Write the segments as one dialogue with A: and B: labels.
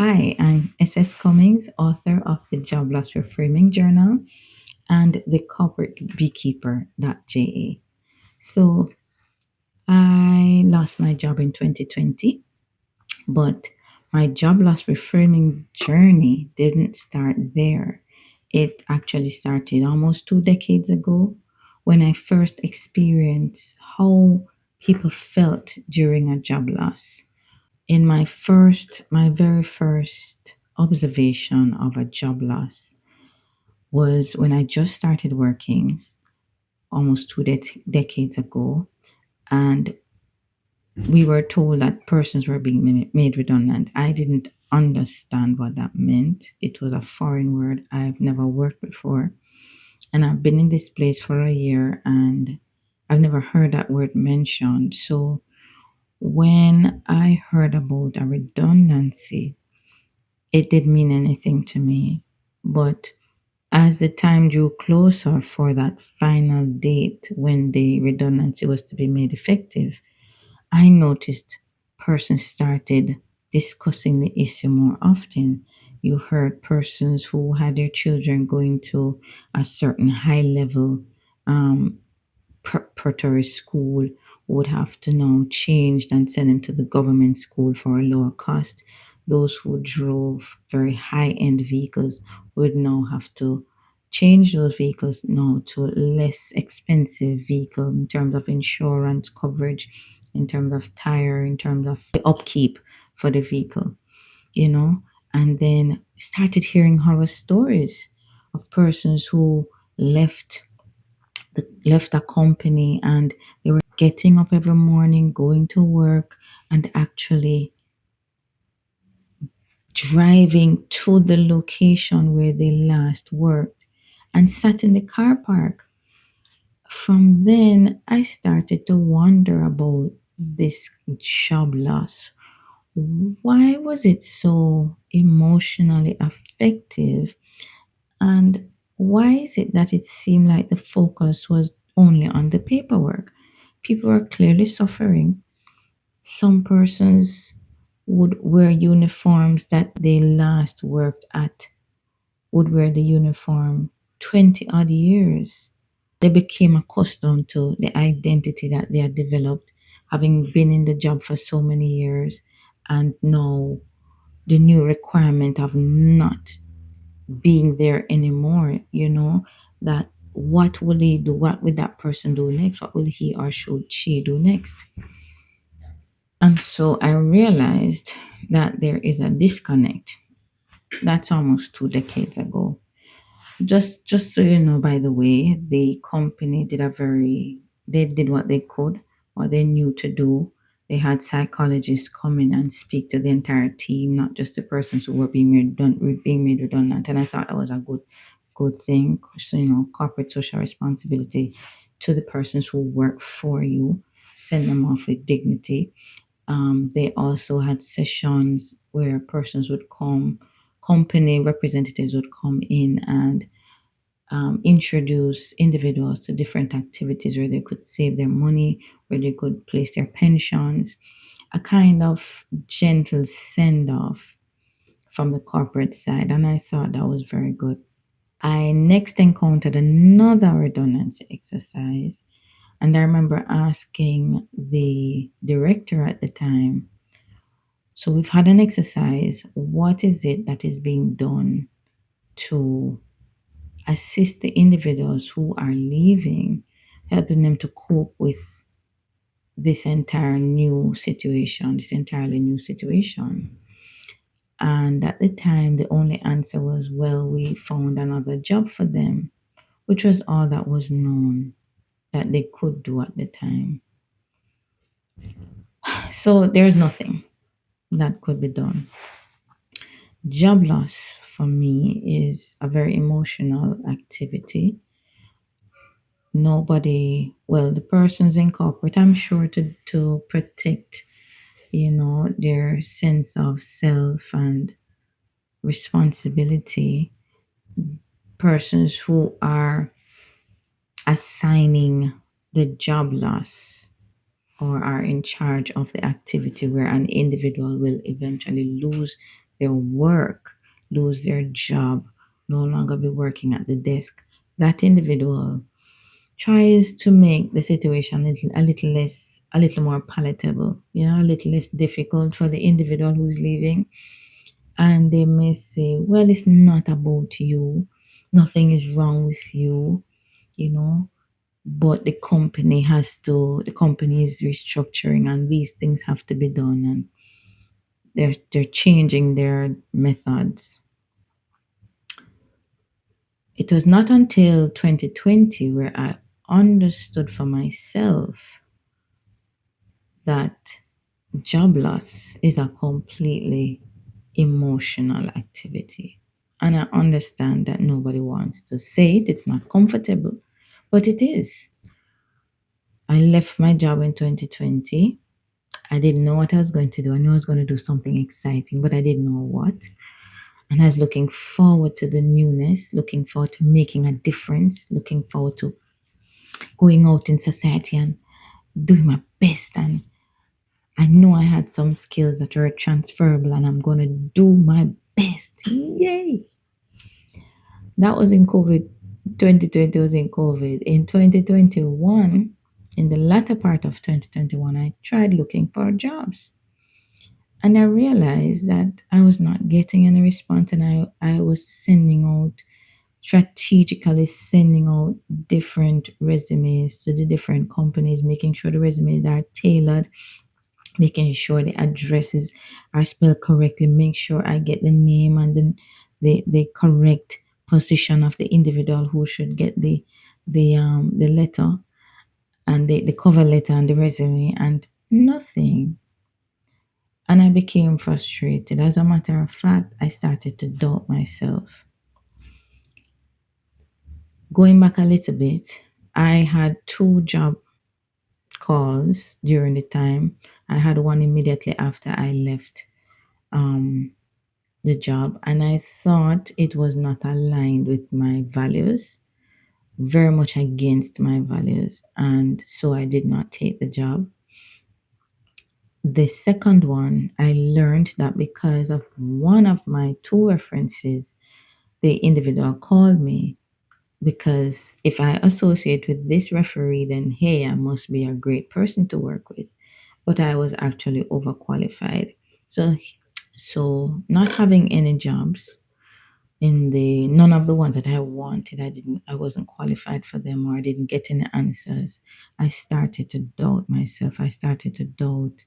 A: Hi, I'm SS Cummings, author of the Job Loss Reframing Journal and the Corporate Beekeeper.ja. So, I lost my job in 2020, but my job loss reframing journey didn't start there. It actually started almost 2 decades ago when I first experienced how people felt during a job loss. In my very first observation of a job loss was when I just started working almost two decades ago, and we were told that persons were being made redundant. I didn't understand what that meant. It was a foreign word I've never worked before, and I've been in this place for a year, and I've never heard that word mentioned. So when I heard about a redundancy, it didn't mean anything to me. But as the time drew closer for that final date when the redundancy was to be made effective, I noticed persons started discussing the issue more often. You heard persons who had their children going to a certain high level um, preparatory school would have to now change and send them to the government school for a lower cost. Those who drove very high end vehicles would now have to change those vehicles now to less expensive vehicle in terms of insurance coverage, in terms of tire, in terms of the upkeep for the vehicle, you know. And then started hearing horror stories of persons who left left a company and they were getting up every morning, going to work, and actually driving to the location where they last worked and sat in the car park. From then, I started to wonder about this job loss. Why was it so emotionally effective? And why is it that it seemed like the focus was only on the paperwork? People were clearly suffering. Some persons would wear uniforms that they last worked at, would wear the uniform 20 odd years. They became accustomed to the identity that they had developed, having been in the job for so many years, and now the new requirement of not being there anymore, that what will he do? What will that person do next? What will he or should she do next? And so I realized that there is a disconnect. That's almost 2 decades ago. Just so you know, by the way, the company they did what they could, what they knew to do. They had psychologists come in and speak to the entire team, not just the persons who were being made redundant. And I thought that was a good thing. So, corporate social responsibility to the persons who work for you, send them off with dignity. They also had sessions where persons would come, company representatives would come in and introduce individuals to different activities where they could save their money, where they could place their pensions, a kind of gentle send off from the corporate side. And I thought that was very good. I next encountered another redundancy exercise, and I remember asking the director at the time, so we've had an exercise. What is it that is being done to assist the individuals who are leaving, helping them to cope with this entirely new situation? And at the time, the only answer was, well, we found another job for them, which was all that was known that they could do at the time. So there's nothing that could be done. Job loss for me is a very emotional activity. Nobody, well, the persons in corporate, I'm sure to protect, their sense of self and responsibility, persons who are assigning the job loss or are in charge of the activity where an individual will eventually lose their work, lose their job, no longer be working at the desk, that individual tries to make the situation a little more palatable, a little less difficult for the individual who's leaving. And they may say, well, it's not about you, nothing is wrong with you, you know, but the company is restructuring and these things have to be done, and they're changing their methods. It was not until 2020 where I understood for myself that job loss is a completely emotional activity. And I understand that nobody wants to say it, it's not comfortable, but it is. I left my job in 2020. I didn't know what I was going to do. I knew I was going to do something exciting, but I didn't know what. And I was looking forward to the newness, looking forward to making a difference, looking forward to going out in society and doing my best. And I know I had some skills that were transferable, and I'm going to do my best. Yay! That was in COVID. 2020 was in COVID. In 2021, in the latter part of 2021, I tried looking for jobs. And I realized that I was not getting any response, and I was strategically sending out different resumes to the different companies, making sure the resumes are tailored, making sure the addresses are spelled correctly, make sure I get the name and the correct position of the individual who should get the letter and the cover letter and the resume, and nothing. And I became frustrated. As a matter of fact, I started to doubt myself. Going back a little bit, I had two job calls during the time. I had one immediately after I left um, the job, and I thought it was not aligned with my values, very much against my values, and so I did not take the job. The second one, I learned that because of one of my two references, the individual called me because if I associate with this referee, then hey, I must be a great person to work with. But I was actually overqualified. So, so not having any jobs in the none of the ones that I wanted, I wasn't qualified for them, or I didn't get any answers. I started to doubt myself. I started to doubt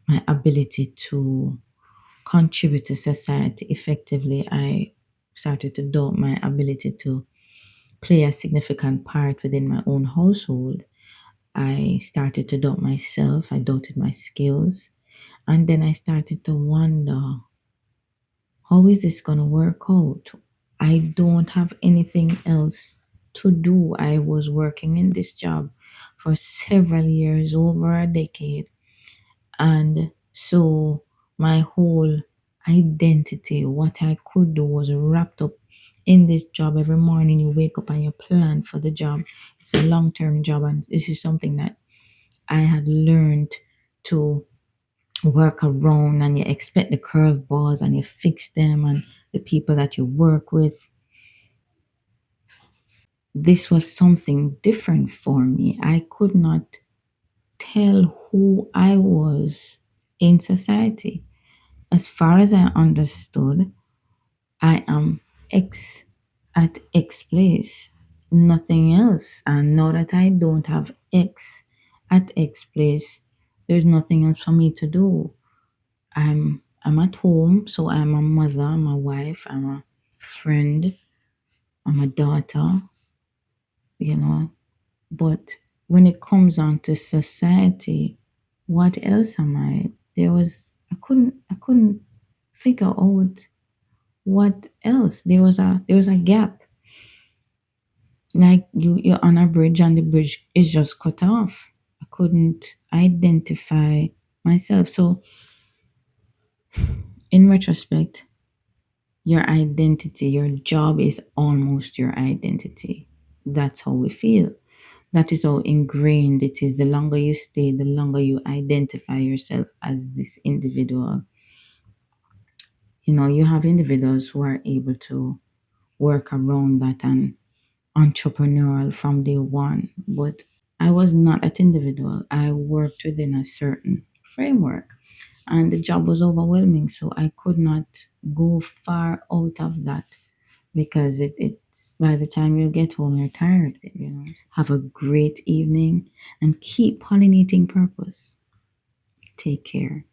A: my ability to contribute to society effectively. I started to doubt my ability to play a significant part within my own household. I started to doubt myself. I doubted my skills. And then I started to wonder, how is this going to work out? I don't have anything else to do. I was working in this job for several years, over a decade. And so my whole identity, what I could do, was wrapped up in this job. Every morning you wake up and you plan for the job. It's a long term job, and this is something that I had learned to work around, and you expect the curveballs and you fix them, and the people that you work with. This was something different for me. I could not tell who I was in society. As far as I understood, I am X at X place, nothing else. And now that I don't have X at X place, there's nothing else for me to do. I'm at home, so I'm a mother, I'm a wife, I'm a friend, I'm a daughter, you know. But when it comes on to society, what else am I? I couldn't figure out what else. There was a gap. Like you're on a bridge and the bridge is just cut off. I couldn't identify myself. So in retrospect, your identity, your job is almost your identity. That's how we feel. That is how ingrained it is. The longer you stay, the longer you identify yourself as this individual. You have individuals who are able to work around that and entrepreneurial from day one. But I was not that individual. I worked within a certain framework and the job was overwhelming. So I could not go far out of that because it's by the time you get home, you're tired. Have a great evening and keep pollinating purpose. Take care.